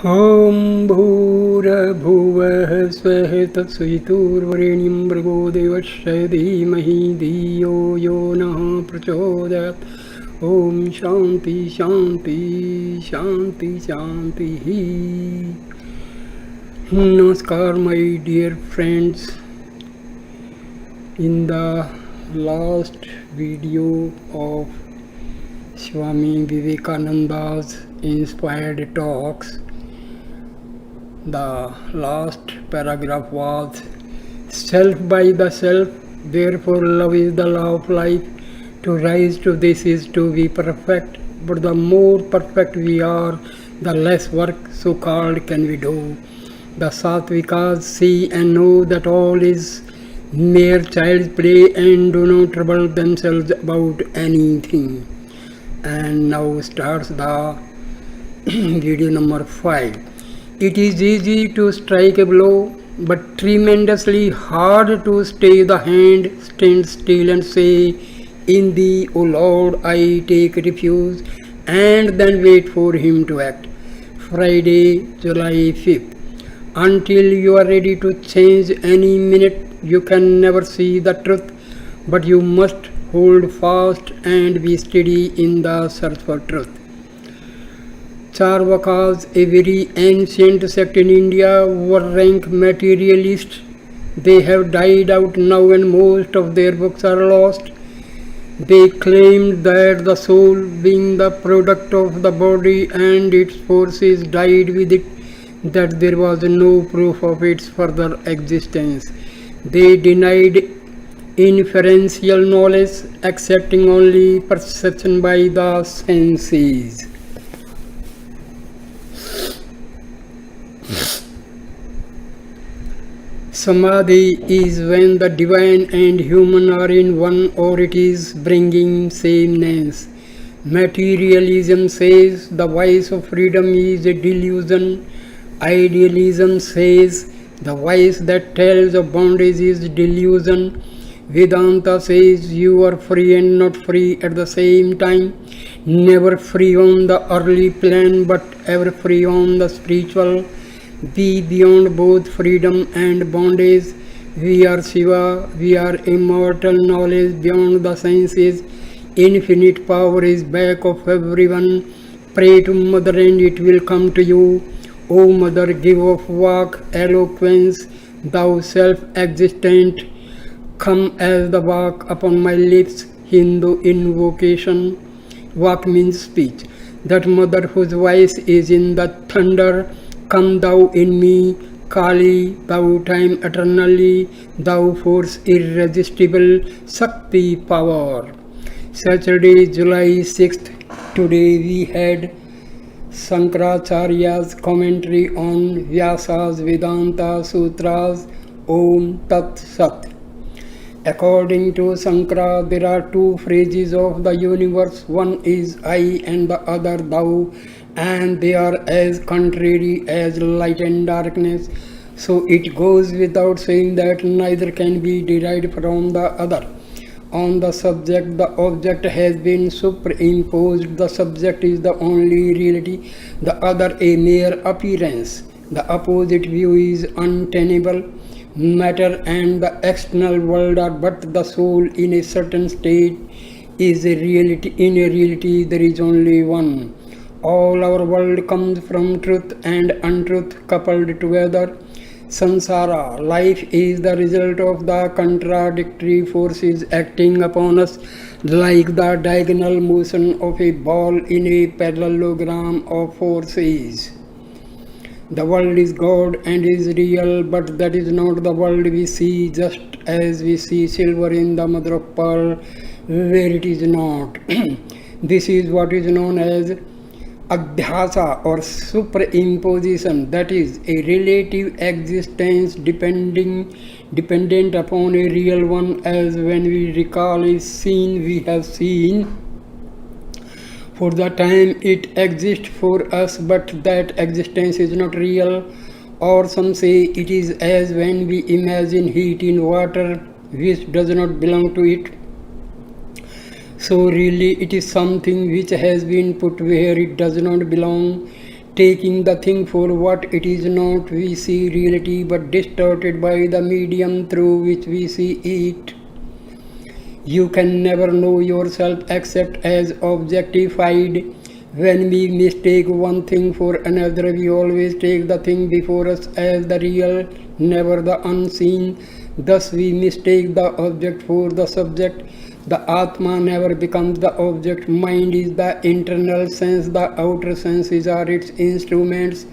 ॐ भूर्भुवः स्वः तत्सवितुर्वरेण्यं भर्गो देवस्य धीमहि धियो यो नः प्रचोदयात्। ॐ शान्ति शान्ति शान्ति शान्तिः. Namaskar my dear friends. In the last video of Swami Vivekananda's inspired talks, the last paragraph was self by the self, therefore love is the law of life. To rise to this is to be perfect, but the more perfect we are, the less work so called can we do. The Sattvikas see and know that all is mere child's play and do not trouble themselves about anything. And now starts the video number 5. It is easy to strike a blow, but tremendously hard to stay the hand, stand still and say, "In thee, O Lord, I take refuge," and then wait for him to act. Friday, July 5th. Until you are ready to change any minute, you can never see the truth, but you must hold fast and be steady in the search for truth. Charvakas, a very ancient sect in India, were rank materialists. They have died out now and most of their books are lost. They claimed that the soul, being the product of the body and its forces, died with it, that there was no proof of its further existence. They denied inferential knowledge, accepting only perception by the senses. Samadhi is when the divine and human are in one, or it is bringing sameness. Materialism says the voice of freedom is a delusion. Idealism says the voice that tells of bondage is delusion. Vedanta says you are free and not free at the same time. Never free on the earthly plane, but ever free on the spiritual. Be beyond both freedom and bondage. We are Shiva, we are immortal knowledge beyond the senses. Infinite power is back of everyone. Pray to Mother and it will come to you. O Mother, give of walk, eloquence, thou self-existent, come as the walk upon my lips. Hindu invocation. Walk means speech. That Mother whose voice is in the thunder, come thou in me, Kali, thou time eternally, thou force irresistible, Shakti power. Saturday, July 6th. Today we had Shankaracharya's commentary on Vyasa's Vedanta Sutras. Om Tat Sat. According to Shankara, there are two phases of the universe. One is I and the other thou, and they are as contrary as light and darkness. So it goes without saying that neither can be derived from the other. On the subject, the object has been superimposed. The subject is the only reality, the other a mere appearance. The opposite view is untenable. Matter and the external world are but the soul in a certain state is a reality. In a reality there is only one. All our world comes from truth and untruth coupled together. Sansara, life, is the result of the contradictory forces acting upon us, like the diagonal motion of a ball in a parallelogram of forces. The world is God and is real, but that is not the world we see, just as we see silver in the mother of pearl, where it is not. This is what is known as Adhyasa or superimposition, that is, a relative existence dependent upon a real one, as when we recall a scene we have seen. For the time it exists for us, but that existence is not real. Or some say it is as when we imagine heat in water which does not belong to it. So really it is something which has been put where it does not belong. taking the thing for what it is not. We see reality but distorted by the medium through which we see it. You can never know yourself except as objectified. When we mistake one thing for another, we always take the thing before us as the real, never the unseen. Thus we mistake the object for the subject. The Atma never becomes the object. Mind is the internal sense, the outer senses are its instruments.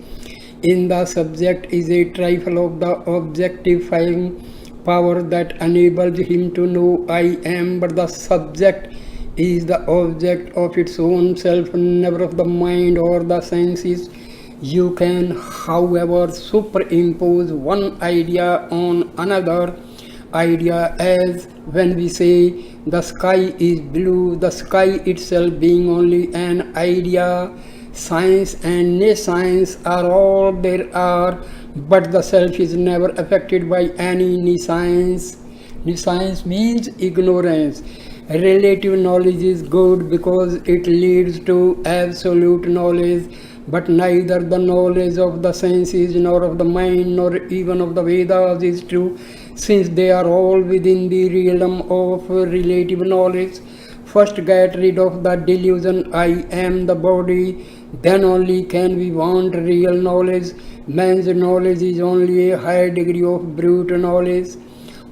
In the subject is a trifle of the objectifying power that enables him to know I am, but the subject is the object of its own self, never of the mind or the senses. You can, however, superimpose one idea on another idea, as when we say the sky is blue, the sky itself being only an idea. Science and nescience are all there are, but the self is never affected by any nescience. Nescience means ignorance. Relative knowledge is good because it leads to absolute knowledge, but neither the knowledge of the senses nor of the mind nor even of the Vedas is true, since they are all within the realm of relative knowledge. First get rid of the delusion I am the body, then only can we want real knowledge. Man's knowledge is only a higher degree of brute knowledge.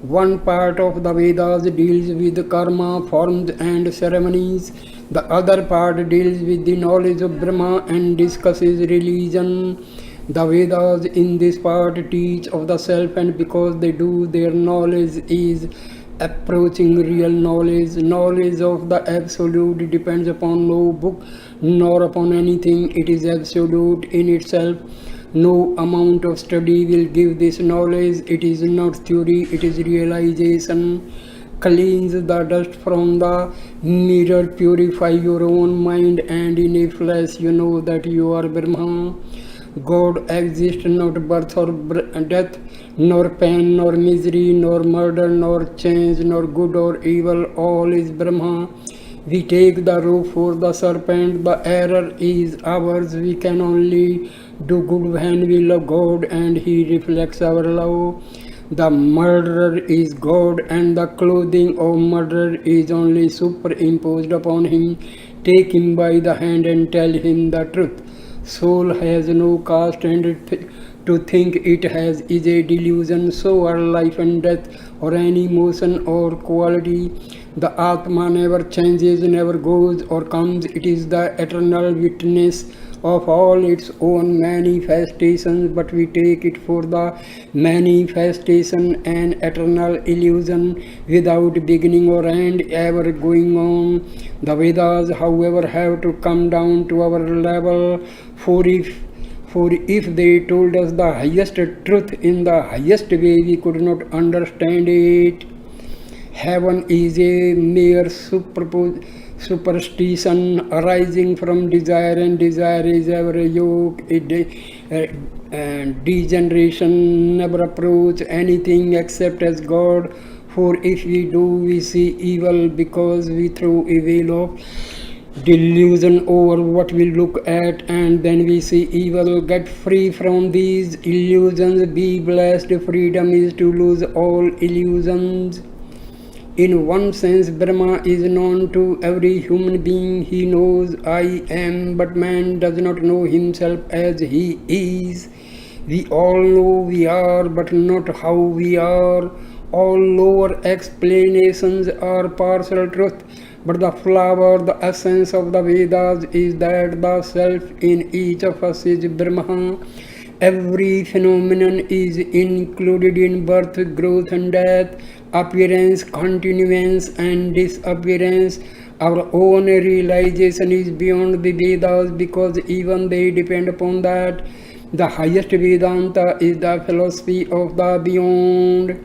One part of the Vedas deals with karma, forms and ceremonies. The other part deals with the knowledge of Brahma and discusses religion. The Vedas in this part teach of the self, and because they do, their knowledge is approaching real knowledge. Knowledge of the absolute depends upon no book nor upon anything. It is absolute in itself. No amount of study will give this knowledge. It is not theory, it is realization. Cleanse the dust from the mirror, purify your own mind, and in a flash you know that you are Brahma. God exists, not birth or death, nor pain, nor misery, nor murder, nor change, nor good or evil. All is Brahma. We take the rope for the serpent. The error is ours. We can only do good when we love God and He reflects our love. The murderer is God, and the clothing of murderer is only superimposed upon him. Take him by the hand and tell him the truth. Soul has no caste, and to think it has is a delusion. So are life and death, or any motion or quality. The Atma never changes, never goes or comes. It is the eternal witness of all its own manifestations, but we take it for the manifestation, an eternal illusion without beginning or end, ever going on. The Vedas, however, have to come down to our level, for if they told us the highest truth in the highest way, we could not understand it. Heaven is a mere superstition arising from desire, and desire is ever a yoke, degeneration. Never approach anything except as God, for if we do, we see evil, because we throw a veil of delusion over what we look at, and then we see evil. Get free from these illusions, be blessed. Freedom is to lose all illusions. In one sense, Brahma is known to every human being. He knows I am, but man does not know himself as he is. We all know we are, but not how we are. All lower explanations are partial truth, but the flower, the essence of the Vedas is that the self in each of us is Brahma. Every phenomenon is included in birth, growth and death, appearance, continuance and disappearance. Our own realization is beyond the Vedas, because even they depend upon that. The highest Vedanta is the philosophy of the beyond.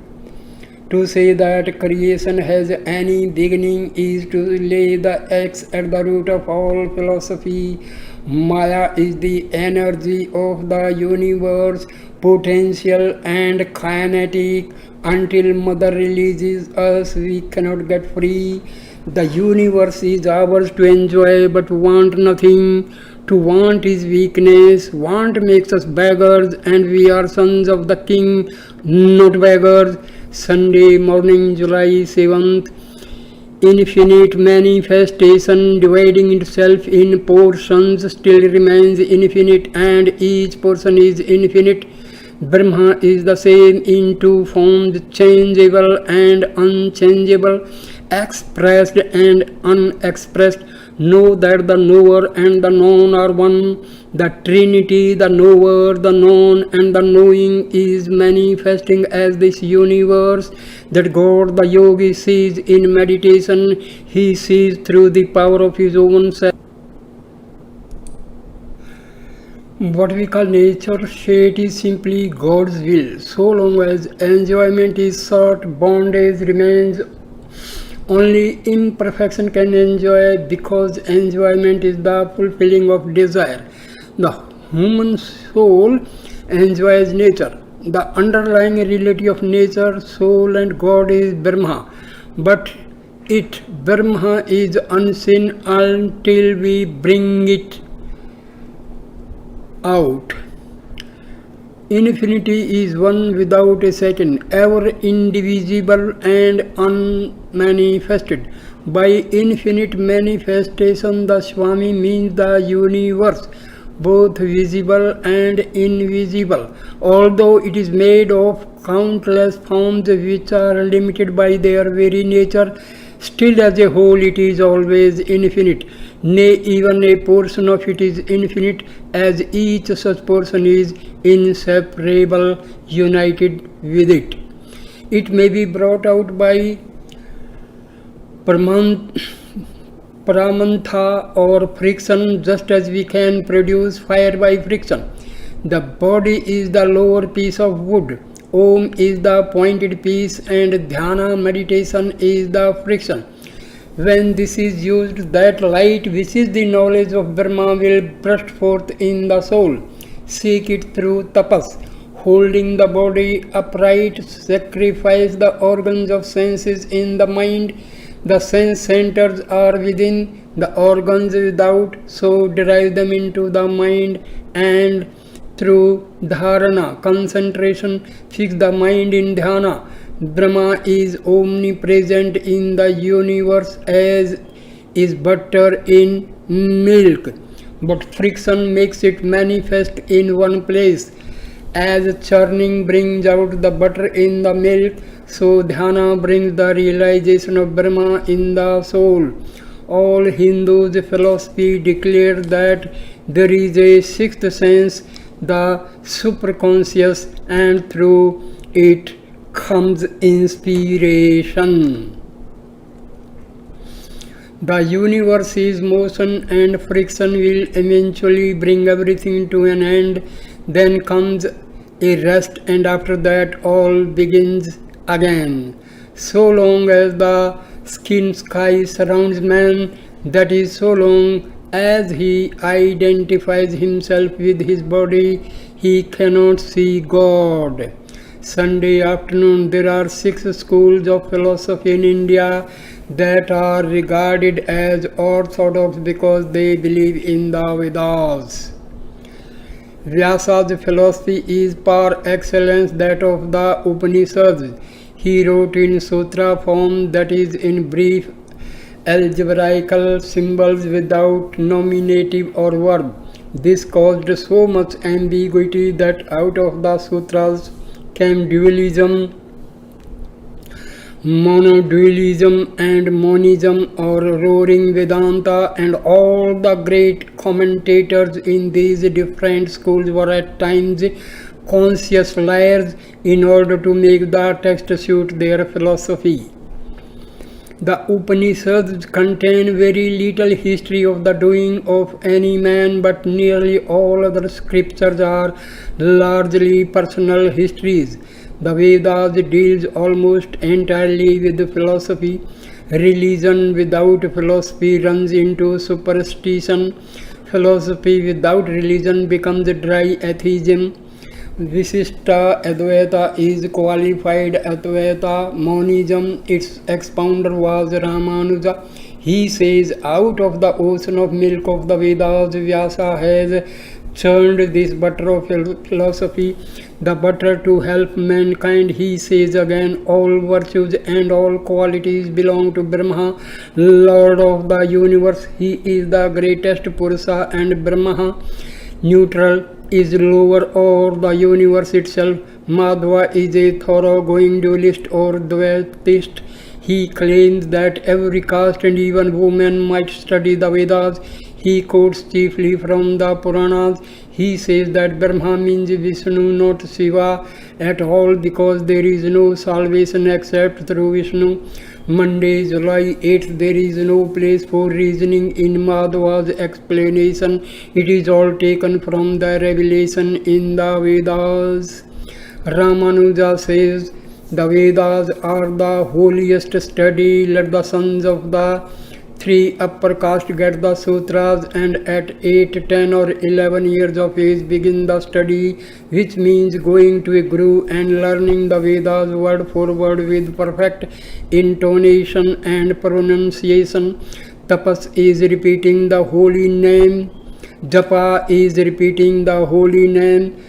To say that creation has any beginning is to lay the X at the root of all philosophy. Maya is the energy of the universe, potential and kinetic. Until Mother releases us, we cannot get free. The universe is ours to enjoy, but want nothing. To want is weakness, want makes us beggars, and we are sons of the king, not beggars. Sunday morning, July 7th. Infinite manifestation dividing itself in portions still remains infinite, and each portion is infinite. Brahma is the same in two forms, changeable and unchangeable, expressed and unexpressed. Know that the knower and the known are one. The Trinity, the knower, the known, and the knowing is manifesting as this universe that God the yogi sees in meditation. He sees through the power of his own self. What we call nature state is simply God's will. So long as enjoyment is sought, bondage remains. Only imperfection can enjoy, because enjoyment is the fulfilling of desire. The human soul enjoys nature. The underlying reality of nature, soul and God is Brahma. But Brahma is unseen until we bring it out. Infinity is one without a second, ever indivisible and unmanifested. By infinite manifestation, the Swami means the universe, both visible and invisible, although it is made of countless forms which are limited by their very nature. Still, as a whole, it is always infinite. Nay, even a portion of it is infinite, as each such portion is inseparable, united with it. It may be brought out by paramantha or friction, just as we can produce fire by friction. The body is the lower piece of wood. Om is the pointed piece, and dhyana meditation is the friction. When this is used, that light which is the knowledge of Brahma will burst forth in the soul. Seek it through tapas. Holding the body upright, sacrifice the organs of senses in the mind. The sense centers are within, the organs without, so derive them into the mind, and through dharana, concentration, fix the mind in dhyana. Brahma is omnipresent in the universe as is butter in milk, but friction makes it manifest in one place. As churning brings out the butter in the milk, so dhyana brings the realization of Brahma in the soul. All Hindus' philosophy declare that there is a sixth sense, the superconscious, and through it comes inspiration. The universe is motion, and friction will eventually bring everything to an end. Then comes a rest, and after that all begins again. So long as the skin sky surrounds man, that is, so long as he identifies himself with his body, he cannot see God. Sunday afternoon, there are 6 schools of philosophy in India that are regarded as orthodox because they believe in the Vedas. Vyasa's philosophy is par excellence that of the Upanishads. He wrote in sutra form, that is, in brief algebraical symbols without nominative or verb. This caused so much ambiguity that out of the sutras came dualism, monodualism, and monism, or roaring Vedanta, and all the great commentators in these different schools were at times conscious liars in order to make the text suit their philosophy. The Upanishads contain very little history of the doing of any man, but nearly all other scriptures are largely personal histories. The Vedas deals almost entirely with philosophy. Religion without philosophy runs into superstition. Philosophy without religion becomes dry atheism. Visishta Advaita is qualified Advaita. Monism, its expounder was Ramanuja. He says, out of the ocean of milk of the Vedas, Vyasa has churned this butter of philosophy, the butter to help mankind. He says again, all virtues and all qualities belong to Brahma, Lord of the universe. He is the greatest Purusha, and Brahma neutral is lower or the universe itself. Madhva is a thoroughgoing dualist or Dvaitist. He claims that every caste and even woman might study the Vedas. He quotes chiefly from the Puranas. He says that Brahma means Vishnu, not Shiva at all, because there is no salvation except through Vishnu. Monday, July 8th, there is no place for reasoning in Madhva's explanation. It is all taken from the revelation in the Vedas. Ramanuja says, the Vedas are the holiest study. Let the sons of the three upper caste get the sutras, and at 8, 10 or 11 years of age begin the study, which means going to a guru and learning the Vedas word for word with perfect intonation and pronunciation. Tapas is repeating the holy name. Japa is repeating the holy name.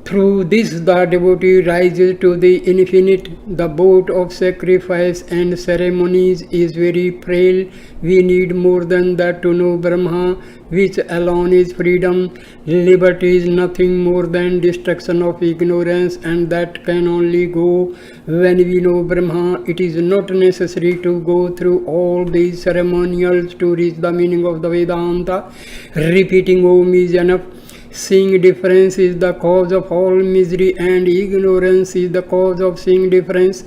Through this, the devotee rises to the infinite. The boat of sacrifice and ceremonies is very frail. We need more than that to know Brahma, which alone is freedom. Liberty is nothing more than destruction of ignorance, and that can only go when we know Brahma. It is not necessary to go through all these ceremonials to reach the meaning of the Vedanta. Repeating Om is enough. Seeing difference is the cause of all misery, and ignorance is the cause of seeing difference.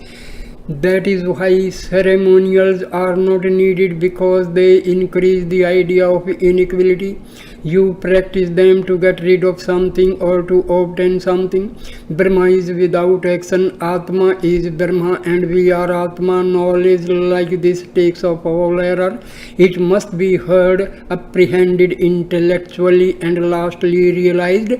That is why ceremonials are not needed, because they increase the idea of inequality. You practice them to get rid of something or to obtain something. Brahma is without action. Atma is Brahma, and we are Atma. Knowledge like this takes off all error. It must be heard, apprehended intellectually, and lastly realized.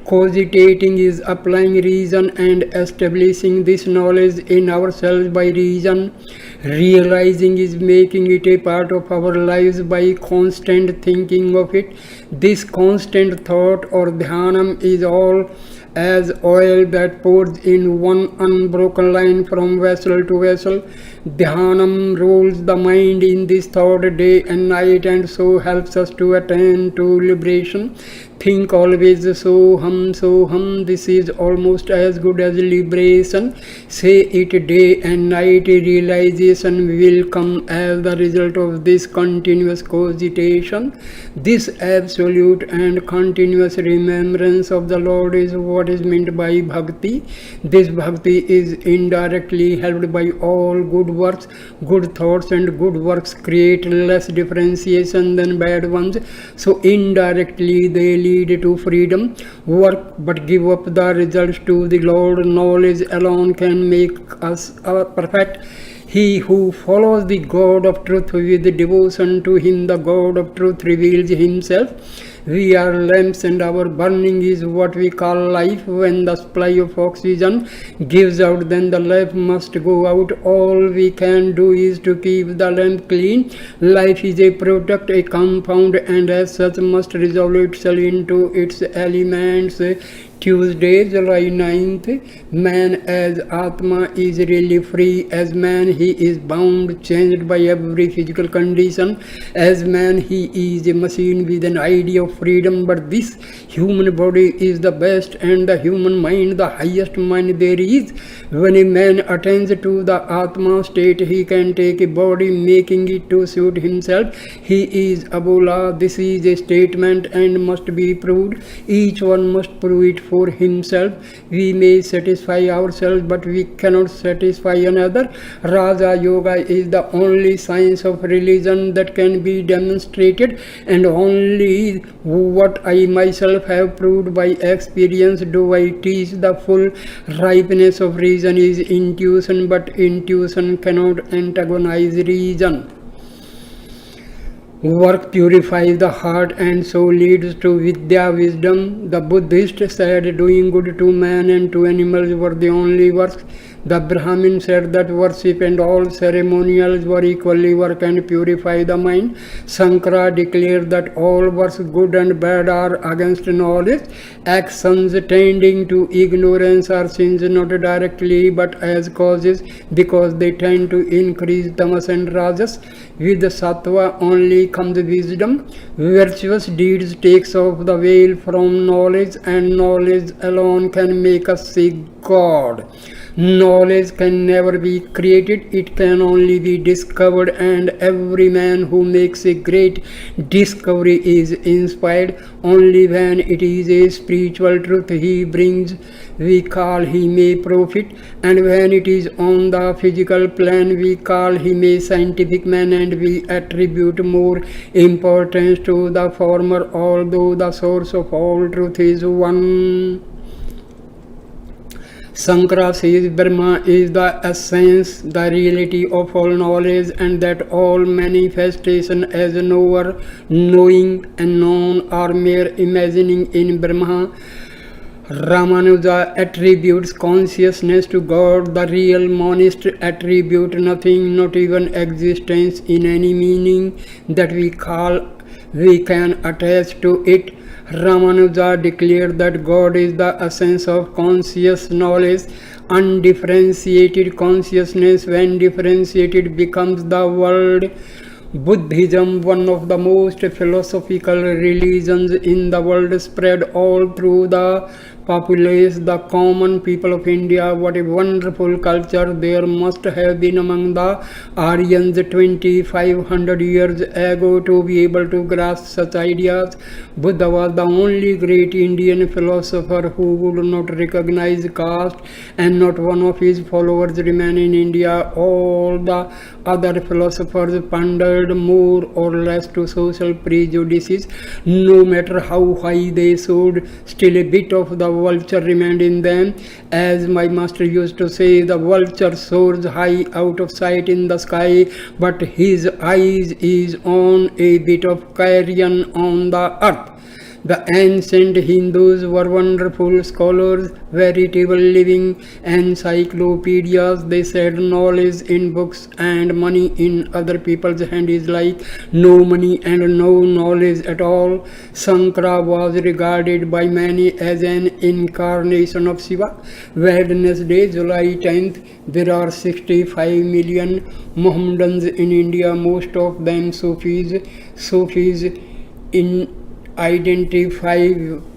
Cogitating is applying reason and establishing this knowledge in ourselves by reason. Realizing is making it a part of our lives by constant thinking of it. This constant thought or dhyanam is all as oil that pours in one unbroken line from vessel to vessel. Dhyanam rolls the mind in this thought day and night, and so helps us to attain to liberation. Think always soham, this is almost as good as liberation. Say it day and night, realization will come as the result of this continuous cogitation. This absolute and continuous remembrance of the Lord is what is meant by bhakti. This bhakti is indirectly helped by all good works. Good thoughts and good works create less differentiation than bad ones, so indirectly they lead to freedom. Work but give up the results to the Lord. Knowledge alone can make us perfect. He who follows the God of truth with devotion to him, the God of truth reveals himself. We are lamps, and our burning is what we call life. When the supply of oxygen gives out, then the lamp must go out. All we can do is to keep the lamp clean. Life is a product, a compound, and as such must resolve itself into its elements. Tuesday, July 9th. Man as Atma is really free. As man he is bound, changed by every physical condition. As man he is a machine with an idea of freedom. But this human body is the best, and the human mind the highest mind there is. When a man attains to the Atma state, he can take a body, making it to suit himself. He is Abola. This is a statement and must be proved. Each one must prove it for himself. We may satisfy ourselves, but we cannot satisfy another. Raja Yoga is the only science of religion that can be demonstrated, and only what I myself have proved by experience do I teach. The full ripeness of reason is intuition, but intuition cannot antagonize reason. Work purifies the heart and so leads to Vidya, wisdom. The Buddhist said doing good to man and to animals were the only works. The Brahmin said that worship and all ceremonials were equally work and purify the mind. Shankara declared that all works, good and bad, are against knowledge. Actions tending to ignorance are sins not directly but as causes, because they tend to increase tamas and rajas. With the sattva only comes wisdom. Virtuous deeds takes off the veil from knowledge, and knowledge alone can make us see God. Knowledge can never be created, it can only be discovered, and every man who makes a great discovery is inspired only when it is a spiritual truth he brings. We call him a prophet, and when it is on the physical plane, we call him a scientific man, and we attribute more importance to the former, although the source of all truth is one. Shankara says Brahma is the essence, the reality of all knowledge, and that all manifestation as knower, knowing, and known are mere imagining in Brahma. Ramanuja attributes consciousness to God. The real monist attribute nothing, not even existence, in any meaning that we can attach to it. Ramanuja declared that God is the essence of conscious knowledge. Undifferentiated consciousness, when differentiated, becomes the world. Buddhism, one of the most philosophical religions in the world, spread all through the populace, the common people of India. What a wonderful culture there must have been among the Aryans 2500 years ago to be able to grasp such ideas. Buddha was the only great Indian philosopher who would not recognize caste, and not one of his followers remained in India. All the other philosophers pondered more or less to social prejudices. No matter how high they soared, still a bit of the vulture remained in them. As my master used to say, the vulture soars high out of sight in the sky, but his eyes is on a bit of carrion on the earth. The ancient Hindus were wonderful scholars, veritable living encyclopedias. They said knowledge in books and money in other people's hand is like no money and no knowledge at all. Shankara was regarded by many as an incarnation of Shiva. Wednesday, July 10th, there are 65 million Mohammedans in India, most of them Sufis. Identify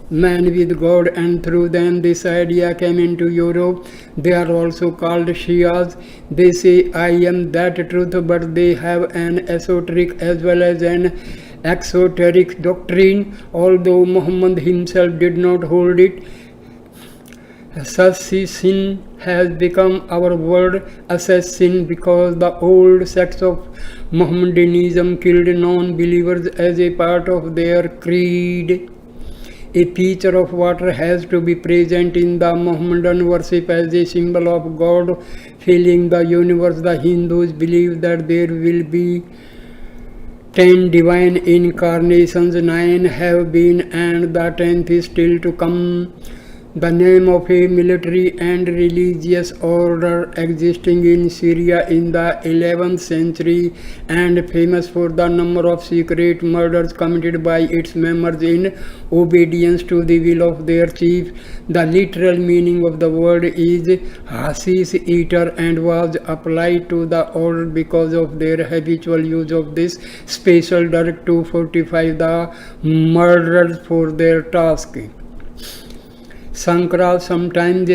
man with God, and through them this idea came into Europe. They are also called Shias. They say I am that truth, but they have an esoteric as well as an exoteric doctrine, although Muhammad himself did not hold it. Assassin has become our word, assassin, because the old sects of Mohammedanism killed non-believers as a part of their creed. A pitcher of water has to be present in the Mohammedan worship as a symbol of God filling the universe. The Hindus believe that there will be 10 divine incarnations, 9 have been, and the 10th is still to come. The name of a military and religious order existing in Syria in the 11th century, and famous for the number of secret murders committed by its members in obedience to the will of their chief. The literal meaning of the word is hashish eater, and was applied to the order because of their habitual use of this special drug to fortify the murderers for their task. Shankara sometimes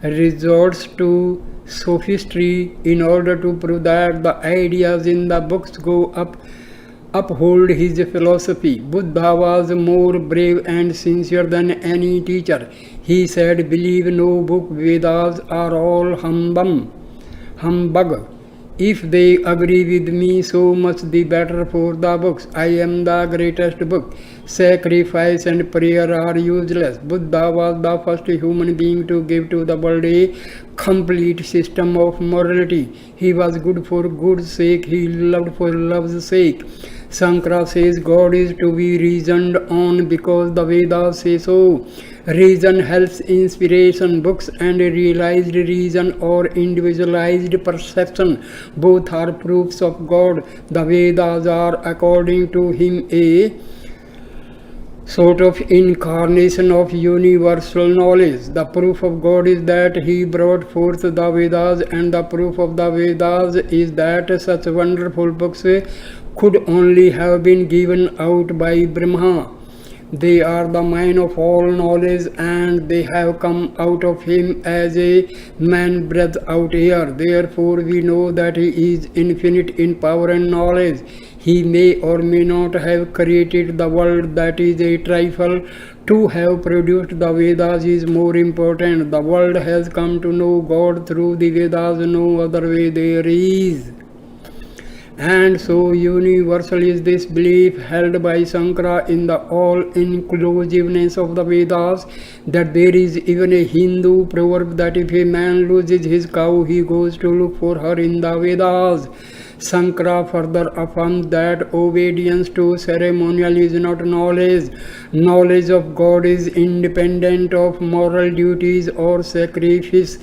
resorts to sophistry in order to prove that the ideas in the books uphold his philosophy. Buddha was more brave and sincere than any teacher. He said, "Believe no book, Vedas are all humbug. If they agree with me, so much the better for the books. I am the greatest book. Sacrifice and prayer are useless." Buddha was the first human being to give to the world a complete system of morality. He was good for good's sake. He loved for love's sake. Shankara says God is to be reasoned on because the Vedas say so. Reason helps inspiration, books, and realized reason or individualized perception. Both are proofs of God. The Vedas are, according to him, a sort of incarnation of universal knowledge. The proof of God is that he brought forth the Vedas, and the proof of the Vedas is that such wonderful books could only have been given out by Brahma. They are the mine of all knowledge, and they have come out of him as a man breathes out air. Therefore, we know that he is infinite in power and knowledge. He may or may not have created the world, that is a trifle. To have produced the Vedas is more important. The world has come to know God through the Vedas, no other way there is. And so universal is this belief held by Shankara in the all-inclusiveness of the Vedas, that there is even a Hindu proverb that if a man loses his cow, he goes to look for her in the Vedas. Shankara further affirms that obedience to ceremonial is not knowledge. Knowledge of God is independent of moral duties or sacrifice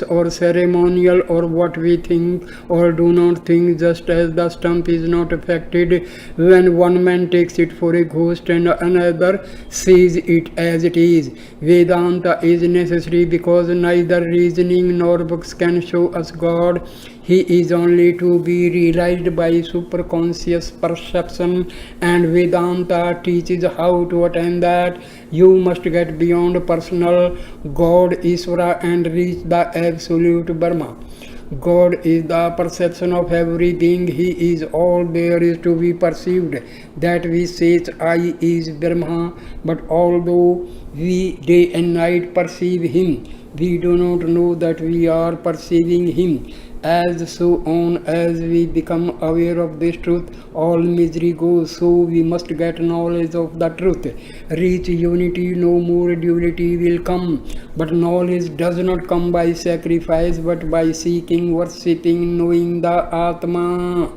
or ceremonial or what we think or do not think, just as the stump is not affected when one man takes it for a ghost and another sees it as it is. Vedanta is necessary because neither reasoning nor books can show us God. He is only to be realized by superconscious perception, and Vedanta teaches how to attain that. You must get beyond personal God, Ishvara, and reach the absolute Brahma. God is the perception of every being. He is all there is to be perceived. That we say I is Brahma, but although we day and night perceive him, we do not know that we are perceiving him. As so on as we become aware of this truth, all misery goes. So we must get knowledge of the truth. Reach unity, no more duality will come. But knowledge does not come by sacrifice, but by seeking, worshipping, knowing the Atma.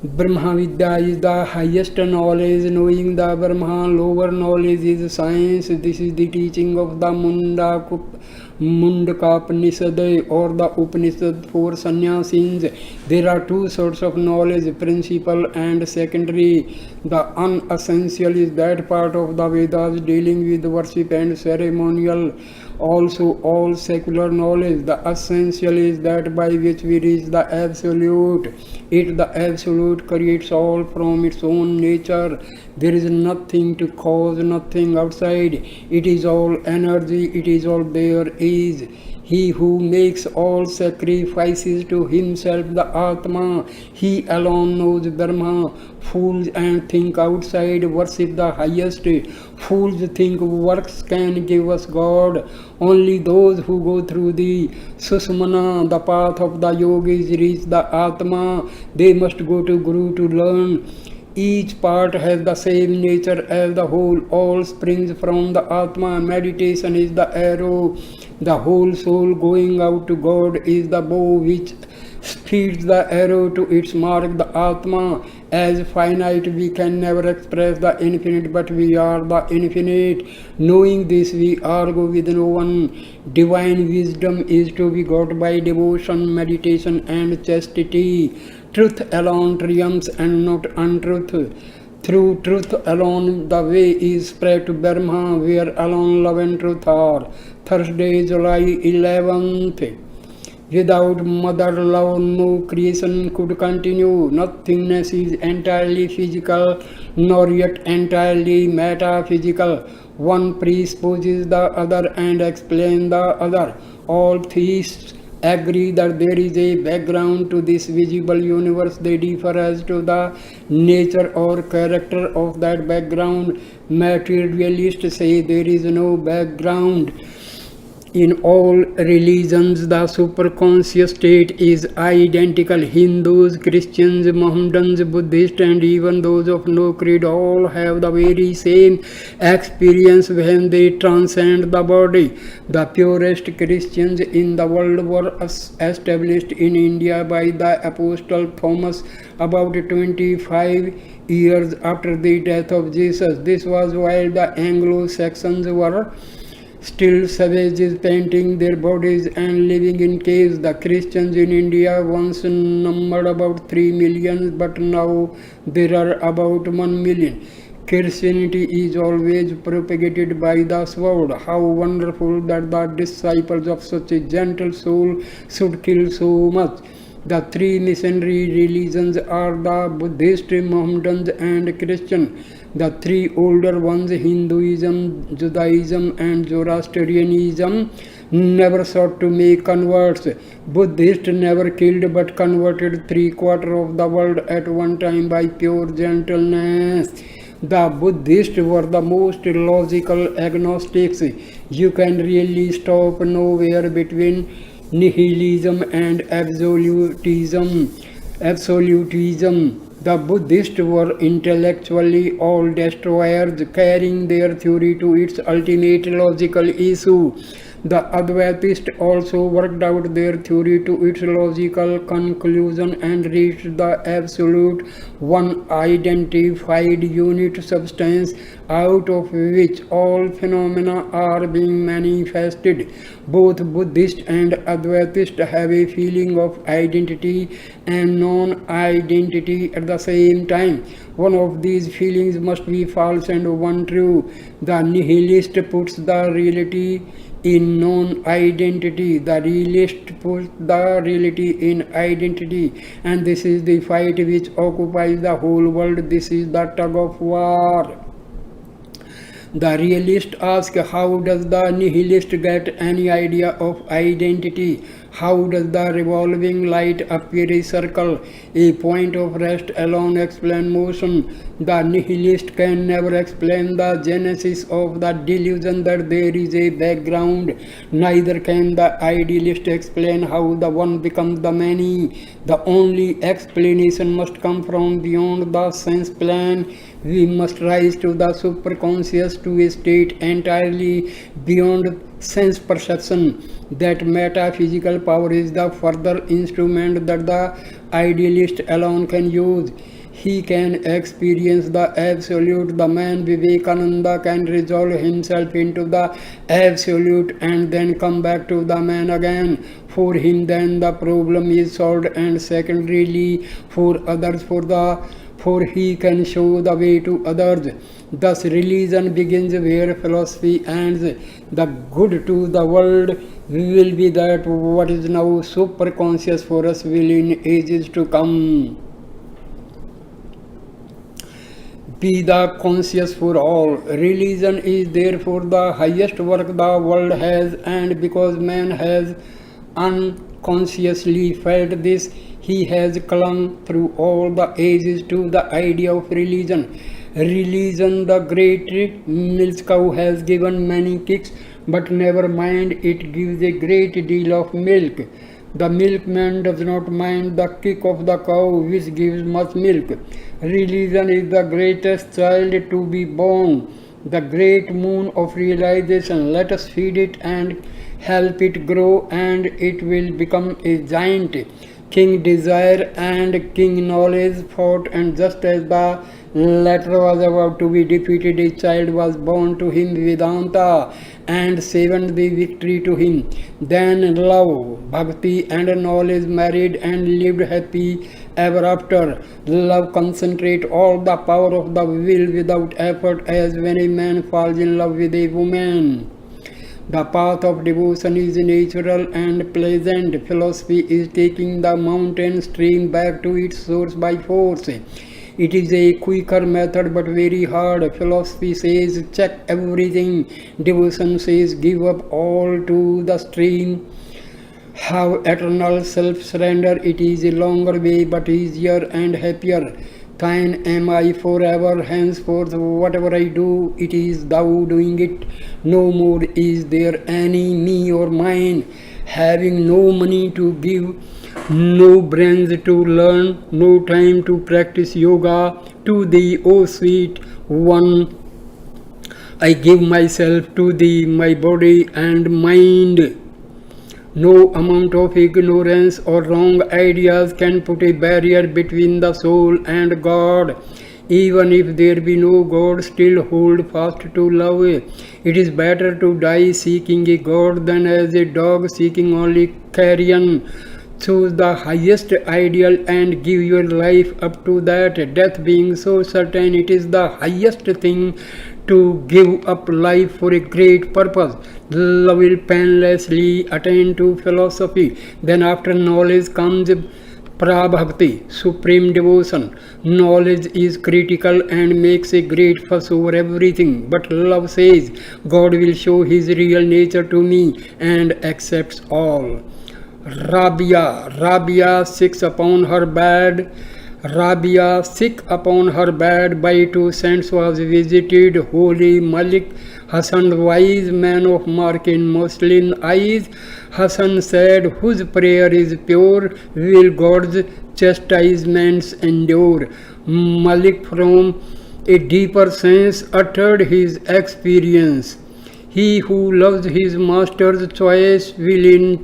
Brahma Vidya is the highest knowledge. Knowing the Brahma, lower knowledge is science. This is the teaching of the Mundaka or the Upanishad for Sannyasis. There are two sorts of knowledge, principal and secondary. The unessential is that part of the Vedas dealing with worship and ceremonial. Also all secular knowledge. The essential is that by which we reach the absolute. The absolute creates all from its own nature. There is nothing to cause, nothing outside. It is all energy, it is all there is. He who makes all sacrifices to himself, the Atma, he alone knows Brahma. Fools and think outside, worship the highest. Fools think works can give us God. Only those who go through the Susmana, the path of the yogis, reach the Atma. They must go to Guru to learn. Each part has the same nature as the whole. All springs from the Atma. Meditation is the arrow. The whole soul going out to God is the bow which speeds the arrow to its mark, the Atma. As finite, we can never express the infinite, but we are the infinite. Knowing this, we argue with no one. Divine wisdom is to be got by devotion, meditation, and chastity. Truth alone triumphs and not untruth. Through truth alone the way is spread to Brahma, where alone love and truth are. Thursday, July 11th. Without mother love, no creation could continue. Nothingness is entirely physical, nor yet entirely metaphysical. One presupposes the other and explains the other. All theists agree that there is a background to this visible universe. They differ as to the nature or character of that background. Materialists say there is no background. In all religions, the superconscious state is identical. Hindus, Christians, Mohammedans, Buddhists, and even those of no creed all have the very same experience when they transcend the body. The purest Christians in the world were established in India by the Apostle Thomas about 25 years after the death of Jesus. This was while the Anglo-Saxons were still savages, painting their bodies and living in caves. The Christians in India once numbered about 3 million, but now there are about 1 million. Christianity is always propagated by the sword. How wonderful that the disciples of such a gentle soul should kill so much. The three missionary religions are the Buddhist, Mohammedan, and Christian. The three older ones, Hinduism, Judaism, and Zoroastrianism, never sought to make converts. Buddhists never killed but converted 3/4 of the world at one time by pure gentleness. The Buddhists were the most logical agnostics. You can really stop nowhere between nihilism and absolutism. The Buddhists were intellectually all destroyers, carrying their theory to its ultimate logical issue. The Advaitists also worked out their theory to its logical conclusion and reached the absolute one identified unit substance out of which all phenomena are being manifested. Both Buddhist and Advaitist have a feeling of identity and non-identity at the same time. One of these feelings must be false and one true. The nihilist puts the reality in non-identity. The realist puts the reality in identity, and this is the fight which occupies the whole world. This is the tug of war. The realist asks, how does the nihilist get any idea of identity? How does the revolving light appear a circle? A point of rest alone explains motion. The nihilist can never explain the genesis of the delusion that there is a background. Neither can the idealist explain how the one becomes the many. The only explanation must come from beyond the sense plan. We must rise to the superconscious, to a state entirely beyond sense perception. That metaphysical power is the further instrument that the idealist alone can use. He can experience the absolute. The man Vivekananda can resolve himself into the absolute and then come back to the man again. For him then the problem is solved, and secondarily for others, for he can show the way to others. Thus religion begins where philosophy ends. The good to the world will be that what is now superconscious for us will in ages to come be the conscious for all. Religion is therefore the highest work the world has, and because man has unconsciously felt this, he has clung through all the ages to the idea of religion. Religion, the great milk cow, has given many kicks, but never mind, it gives a great deal of milk. The milkman does not mind the kick of the cow, which gives much milk. Religion is the greatest child to be born, the great moon of realization. Let us feed it and help it grow, and it will become a giant. King Desire and King Knowledge fought, and just as the latter was about to be defeated, a child was born to him, Vedanta, and saved the victory to him. Then love, bhakti, and knowledge married and lived happy ever after. Love concentrates all the power of the will without effort, as when a man falls in love with a woman. The path of devotion is natural and pleasant. Philosophy is taking the mountain stream back to its source by force. It is a quicker method but very hard. Philosophy says check everything. Devotion says give up all to the stream. Have eternal self-surrender. It is a longer way but easier and happier. Thine am I forever, henceforth whatever I do, it is thou doing it. No more is there any me or mine, having no money to give, no brains to learn, no time to practice yoga. To thee, O sweet one, I give myself to thee, my body and mind. No amount of ignorance or wrong ideas can put a barrier between the soul and God. Even if there be no God, still hold fast to love. It is better to die seeking a God than as a dog seeking only carrion. Choose the highest ideal and give your life up to that. Death being so certain, it is the highest thing to give up life for a great purpose. Love will painlessly attain to philosophy. Then after knowledge comes Prabhakti, supreme devotion. Knowledge is critical and makes a great fuss over everything. But love says, God will show his real nature to me and accepts all. Rabia sick upon her bed. Rabia, sick upon her bed by two saints, was visited. Holy Malik Hassan, wise man of mark in Muslim eyes. Hassan said, whose prayer is pure, will God's chastisements endure. Malik, from a deeper sense, uttered his experience. He who loves his master's choice will in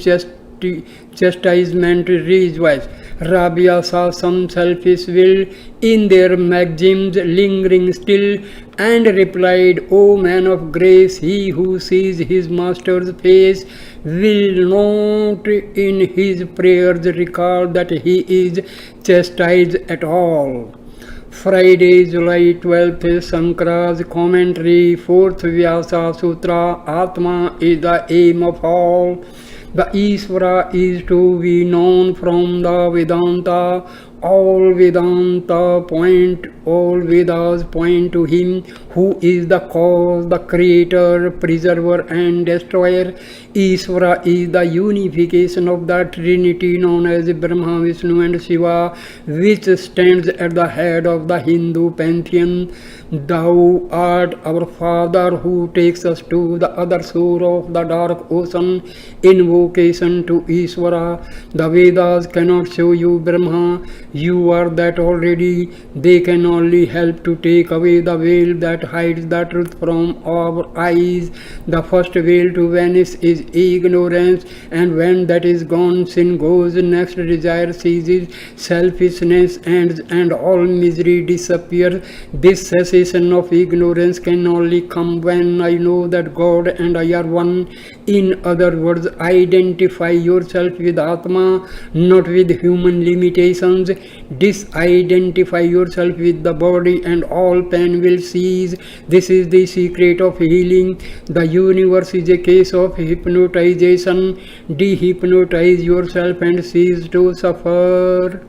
chastisement rejoice. Rabia saw some selfish will in their maxims lingering still, and replied, O man of grace, he who sees his master's face will not in his prayers recall that he is chastised at all. Friday, July 12th, Sankara's commentary, 4th Vyasa Sutra. Atma is the aim of all. The Ishvara is to be known from the Vedanta. All Vedas point to him who is the cause, the creator, preserver and destroyer. Ishvara is the unification of the Trinity known as Brahma, Vishnu and Shiva, which stands at the head of the Hindu pantheon. Thou art our Father who takes us to the other shore of the dark ocean. Invocation to Ishvara. The Vedas cannot show you Brahma. You are that already. They can only help to take away the veil that hides the truth from our eyes. The first veil to vanish is ignorance, and when that is gone, sin goes. Next, desire ceases, selfishness ends, and all misery disappears. This cessation of ignorance can only come when I know that God and I are one. In other words, identify yourself with Atma, not with human limitations. Disidentify yourself with the body and all pain will cease. This is the secret of healing. The universe is a case of hypnotization. Dehypnotize yourself and cease to suffer.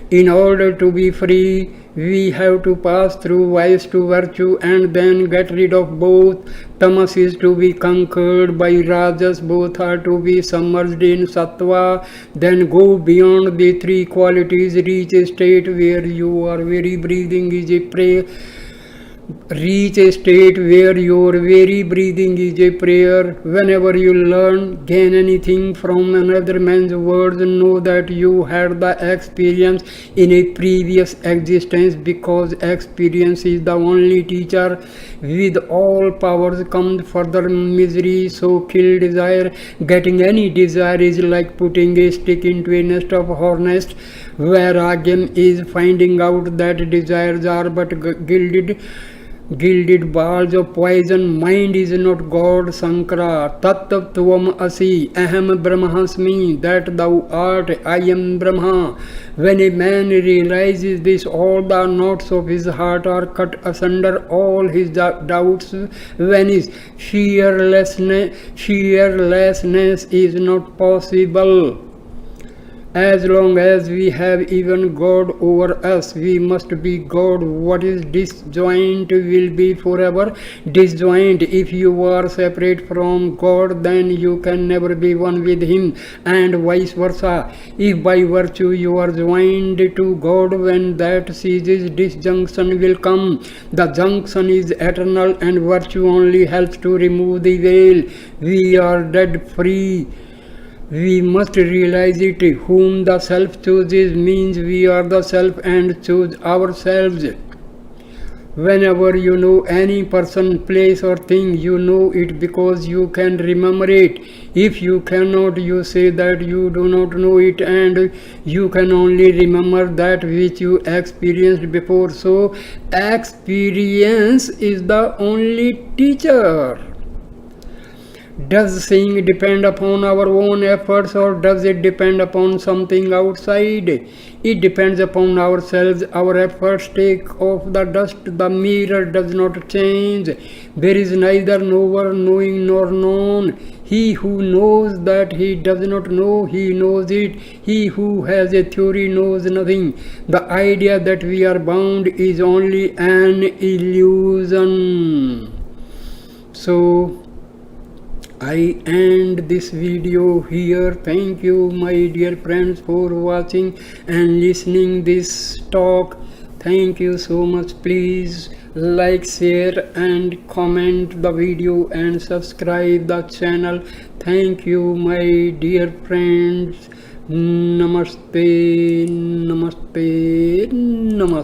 In order to be free, we have to pass through vice to virtue and then get rid of both. Tamas is to be conquered by rajas, both are to be submerged in sattva. Then go beyond the three qualities, reach a state where your very breathing is a prayer. Reach a state where your very breathing is a prayer. Whenever you learn, gain anything from another man's words, know that you had the experience in a previous existence, because experience is the only teacher. With all powers comes further misery, so kill desire. Getting any desire is like putting a stick into a nest of hornets. Vairagyam is finding out that desires are but gilded balls of poison. Mind is not God. Sankara, Tat Tvam Asi, Aham Brahmasmi, that thou art, I am Brahma. When a man realizes this, all the knots of his heart are cut asunder, all his doubts vanish. Fearlessness is not possible. As long as we have even God over us, we must be God. What is disjoint will be forever disjoint. If you are separate from God, then you can never be one with Him, and vice versa. If by virtue you are joined to God, when that ceases, disjunction will come. The junction is eternal, and virtue only helps to remove the veil. We are dead free. We must realize it. Whom the self chooses means we are the self and choose ourselves. Whenever you know any person, place or thing, you know it because you can remember it. If you cannot, you say that you do not know it, and you can only remember that which you experienced before. So, experience is the only teacher. Does seeing depend upon our own efforts, or does it depend upon something outside? It depends upon ourselves. Our efforts take off the dust. The mirror does not change. There is neither knower knowing nor known. He who knows that he does not know, he knows it. He who has a theory knows nothing. The idea that we are bound is only an illusion. So, I end this video here. Thank you, my dear friends, for watching and listening this talk. Thank you so much. Please like, share and comment the video and subscribe the channel. Thank you, my dear friends. Namaste, namaste, namaste.